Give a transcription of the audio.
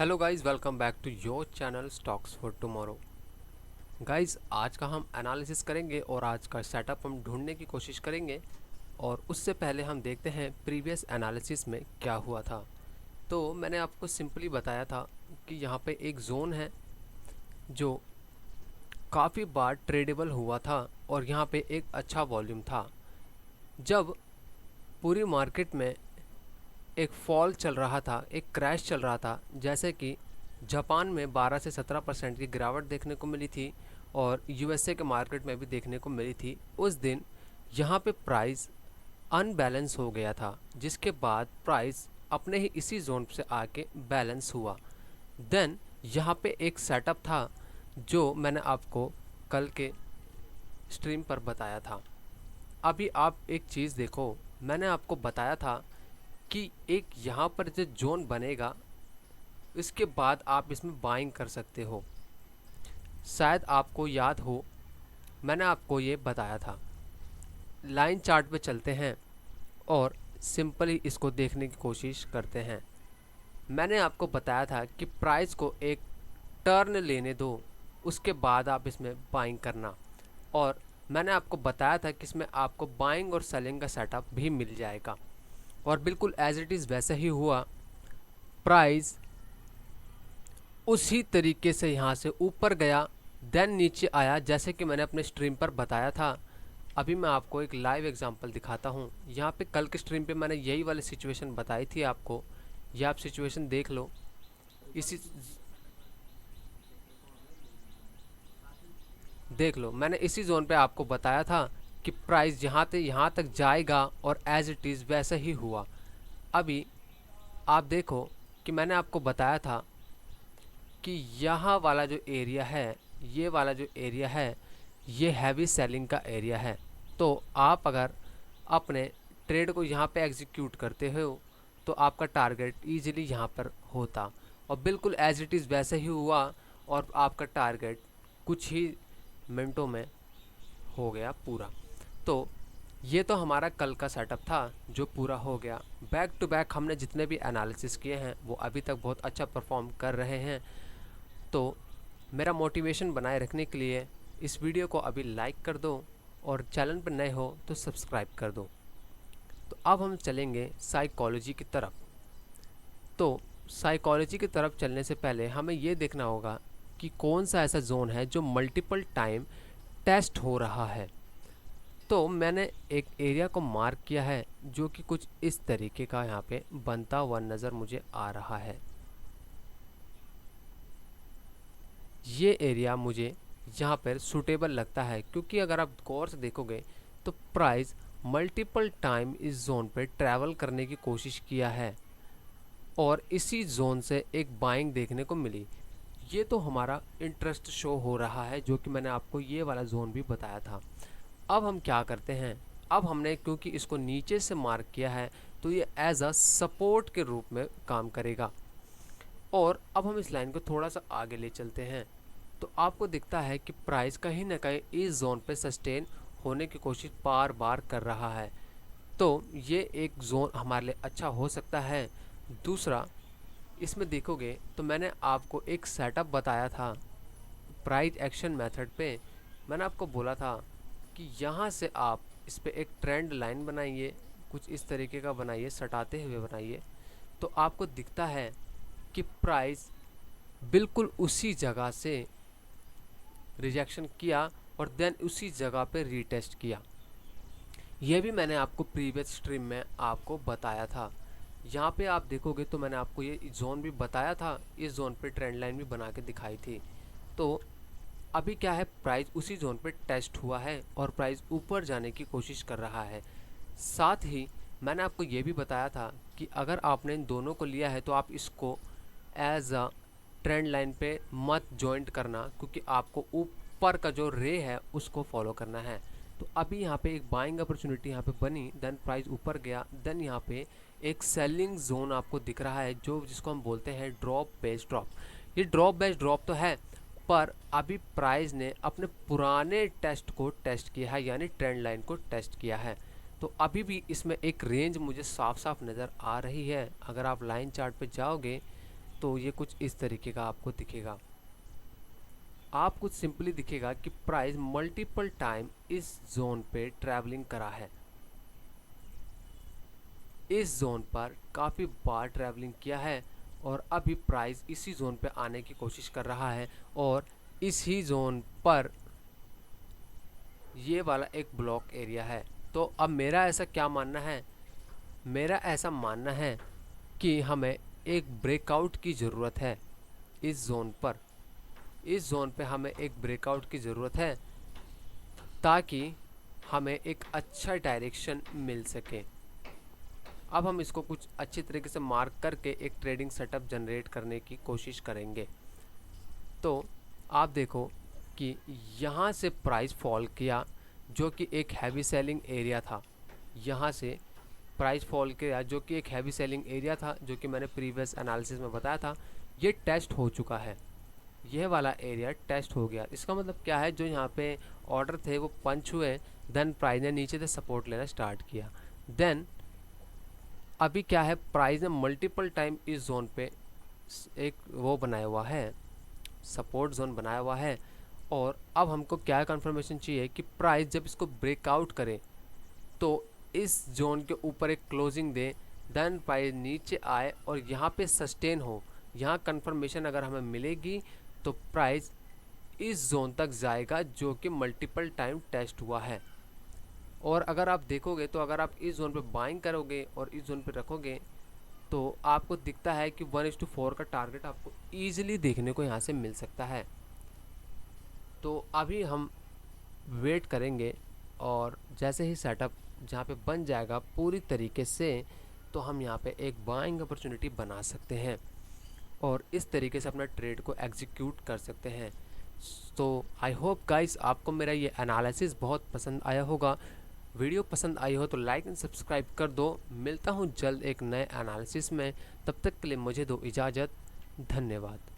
Hello guys, welcome back to your channel stocks for tomorrow. Guys, आज का हम analysis करेंगे और आज का सेटअप हम ढूंढने की कोशिश करेंगे। और उससे पहले हम देखते हैं प्रीवियस एनालिसिस में क्या हुआ था। तो मैंने आपको सिंपली बताया था कि यहाँ पे एक जोन है जो काफ़ी बार ट्रेडेबल हुआ था और यहाँ पे एक अच्छा वॉल्यूम था। जब पूरी मार्केट में एक फॉल चल रहा था, एक क्रैश चल रहा था, जैसे कि जापान में 12 से 17% की गिरावट देखने को मिली थी और यूएसए के मार्केट में भी देखने को मिली थी। उस दिन यहाँ पे प्राइस अनबैलेंस हो गया था, जिसके बाद प्राइस अपने ही इसी जोन से आके बैलेंस हुआ। देन यहाँ पे एक सेटअप था जो मैंने आपको कल के स्ट्रीम पर बताया था। अभी आप एक चीज़ देखो, मैंने आपको बताया था कि एक यहाँ पर जो जोन बनेगा, इसके बाद आप इसमें बाइंग कर सकते हो। शायद आपको याद हो, मैंने आपको ये बताया था। लाइन चार्ट पे चलते हैं और सिंपली इसको देखने की कोशिश करते हैं। मैंने आपको बताया था कि प्राइस को एक टर्न लेने दो, उसके बाद आप इसमें बाइंग करना। और मैंने आपको बताया था कि इसमें आपको बाइंग और सेलिंग का सेटअप भी मिल जाएगा। और बिल्कुल एज इट इज़ वैसा ही हुआ। प्राइस उसी तरीके से यहाँ से ऊपर गया, देन नीचे आया, जैसे कि मैंने अपने स्ट्रीम पर बताया था। अभी मैं आपको एक लाइव एग्जांपल दिखाता हूँ। यहाँ पे कल के स्ट्रीम पे मैंने यही वाली सिचुएशन बताई थी आपको। ये आप सिचुएशन देख लो। इसी देख लो, मैंने इसी जोन पे आपको बताया था कि प्राइस यहाँ तक जाएगा और एज इट इज़ वैसा ही हुआ। अभी आप देखो कि मैंने आपको बताया था कि यहाँ वाला जो एरिया है, ये वाला जो एरिया है, ये हैवी सेलिंग का एरिया है। तो आप अगर अपने ट्रेड को यहाँ पे एग्जीक्यूट करते हो तो आपका टारगेट इजीली यहाँ पर होता। और बिल्कुल एज इट इज़ वैसे ही हुआ और आपका टारगेट कुछ ही मिनटों में हो गया पूरा। तो ये तो हमारा कल का सेटअप था जो पूरा हो गया। बैक टू बैक हमने जितने भी एनालिसिस किए हैं वो अभी तक बहुत अच्छा परफॉर्म कर रहे हैं। तो मेरा मोटिवेशन बनाए रखने के लिए इस वीडियो को अभी लाइक कर दो और चैनल पर नए हो तो सब्सक्राइब कर दो। तो अब हम चलेंगे साइकोलॉजी की तरफ। तो साइकोलॉजी की तरफ चलने से पहले हमें ये देखना होगा कि कौन सा ऐसा जोन है जो मल्टीपल टाइम टेस्ट हो रहा है। तो मैंने एक एरिया को मार्क किया है जो कि कुछ इस तरीके का यहाँ पे बनता हुआ नज़र मुझे आ रहा है। ये एरिया मुझे यहाँ पर सूटेबल लगता है, क्योंकि अगर आप गौर से देखोगे तो प्राइस मल्टीपल टाइम इस जोन पे ट्रैवल करने की कोशिश किया है और इसी जोन से एक बाइंग देखने को मिली। ये तो हमारा इंटरेस्ट शो हो रहा है, जो कि मैंने आपको ये वाला जोन भी बताया था। अब हम क्या करते हैं, अब हमने क्योंकि इसको नीचे से मार्क किया है तो ये एज अ सपोर्ट के रूप में काम करेगा। और अब हम इस लाइन को थोड़ा सा आगे ले चलते हैं तो आपको दिखता है कि प्राइस कहीं ना कहीं इस जोन पे सस्टेन होने की कोशिश बार बार कर रहा है। तो ये एक जोन हमारे लिए अच्छा हो सकता है। दूसरा, इसमें देखोगे तो मैंने आपको एक सेटअप बताया था प्राइस एक्शन मेथड पे। मैंने आपको बोला था कि यहाँ से आप इस पे एक ट्रेंड लाइन बनाइए, कुछ इस तरीके का बनाइए, सटाते हुए बनाइए। तो आपको दिखता है कि प्राइस बिल्कुल उसी जगह से रिजेक्शन किया और देन उसी जगह पे रीटेस्ट किया। यह भी मैंने आपको प्रीवियस स्ट्रीम में आपको बताया था। यहाँ पे आप देखोगे तो मैंने आपको ये जोन भी बताया था, इस जोन पे ट्रेंड लाइन भी बना के दिखाई थी। तो अभी क्या है, प्राइस उसी जोन पे टेस्ट हुआ है और प्राइस ऊपर जाने की कोशिश कर रहा है। साथ ही मैंने आपको ये भी बताया था कि अगर आपने इन दोनों को लिया है तो आप इसको एज अ ट्रेंड लाइन पे मत जॉइंट करना, क्योंकि आपको ऊपर का जो रे है उसको फॉलो करना है। तो अभी यहाँ पे एक बाइंग अपॉर्चुनिटी यहाँ पे बनी, देन प्राइस ऊपर गया, देन यहाँ पे एक सेलिंग जोन आपको दिख रहा है जो जिसको हम बोलते हैं ड्रॉप बेस्ड ड्रॉप। ये ड्रॉप बेस्ड ड्रॉप तो है, पर अभी प्राइस ने अपने पुराने टेस्ट को टेस्ट किया है, यानी ट्रेंड लाइन को टेस्ट किया है। तो अभी भी इसमें एक रेंज मुझे साफ साफ नज़र आ रही है। अगर आप लाइन चार्ट पे जाओगे तो ये कुछ इस तरीके का आपको दिखेगा। आपको सिंपली दिखेगा कि प्राइस मल्टीपल टाइम इस जोन पे ट्रैवलिंग करा है, इस जोन पर काफ़ी बार ट्रैवलिंग किया है और अभी प्राइस इसी जोन पे आने की कोशिश कर रहा है और इसी जोन पर ये वाला एक ब्लॉक एरिया है। तो अब मेरा ऐसा क्या मानना है, मेरा ऐसा मानना है कि हमें एक ब्रेकआउट की ज़रूरत है इस जोन पर। इस जोन पे हमें एक ब्रेकआउट की ज़रूरत है ताकि हमें एक अच्छा डायरेक्शन मिल सके। अब हम इसको कुछ अच्छी तरीके से मार्क करके एक ट्रेडिंग सेटअप जनरेट करने की कोशिश करेंगे। तो आप देखो कि यहाँ से प्राइस फॉल किया जो कि एक हैवी सेलिंग एरिया था, यहाँ से प्राइस फॉल किया जो कि एक हैवी सेलिंग एरिया था, जो कि मैंने प्रीवियस एनालिसिस में बताया था। ये टेस्ट हो चुका है, यह वाला एरिया टेस्ट हो गया। इसका मतलब क्या है, जो यहाँ पे ऑर्डर थे वो पंच हुए, देन प्राइस ने नीचे से सपोर्ट लेना स्टार्ट किया। देन अभी क्या है, प्राइस ने मल्टीपल टाइम इस जोन पे एक वो बनाया हुआ है, सपोर्ट जोन बनाया हुआ है। और अब हमको क्या कंफर्मेशन चाहिए कि प्राइस जब इसको ब्रेकआउट करे तो इस जोन के ऊपर एक क्लोजिंग दे, देन प्राइस नीचे आए और यहाँ पे सस्टेन हो। यहाँ कंफर्मेशन अगर हमें मिलेगी तो प्राइस इस जोन तक जाएगा जो कि मल्टीपल टाइम टेस्ट हुआ है। और अगर आप देखोगे तो अगर आप इस जोन पे बाइंग करोगे और इस जोन पे रखोगे तो आपको दिखता है कि 1:4 का टारगेट आपको ईजिली देखने को यहाँ से मिल सकता है। तो अभी हम वेट करेंगे और जैसे ही सेटअप जहाँ पे बन जाएगा पूरी तरीके से, तो हम यहाँ पे एक बाइंग अपॉर्चुनिटी बना सकते हैं और इस तरीके से अपना ट्रेड को एग्जीक्यूट कर सकते हैं। तो आई होप गाइस आपको मेरा ये एनालिसिस बहुत पसंद आया होगा। वीडियो पसंद आई हो तो लाइक एंड सब्सक्राइब कर दो। मिलता हूँ जल्द एक नए एनालिसिस में, तब तक के लिए मुझे दो इजाज़त। धन्यवाद।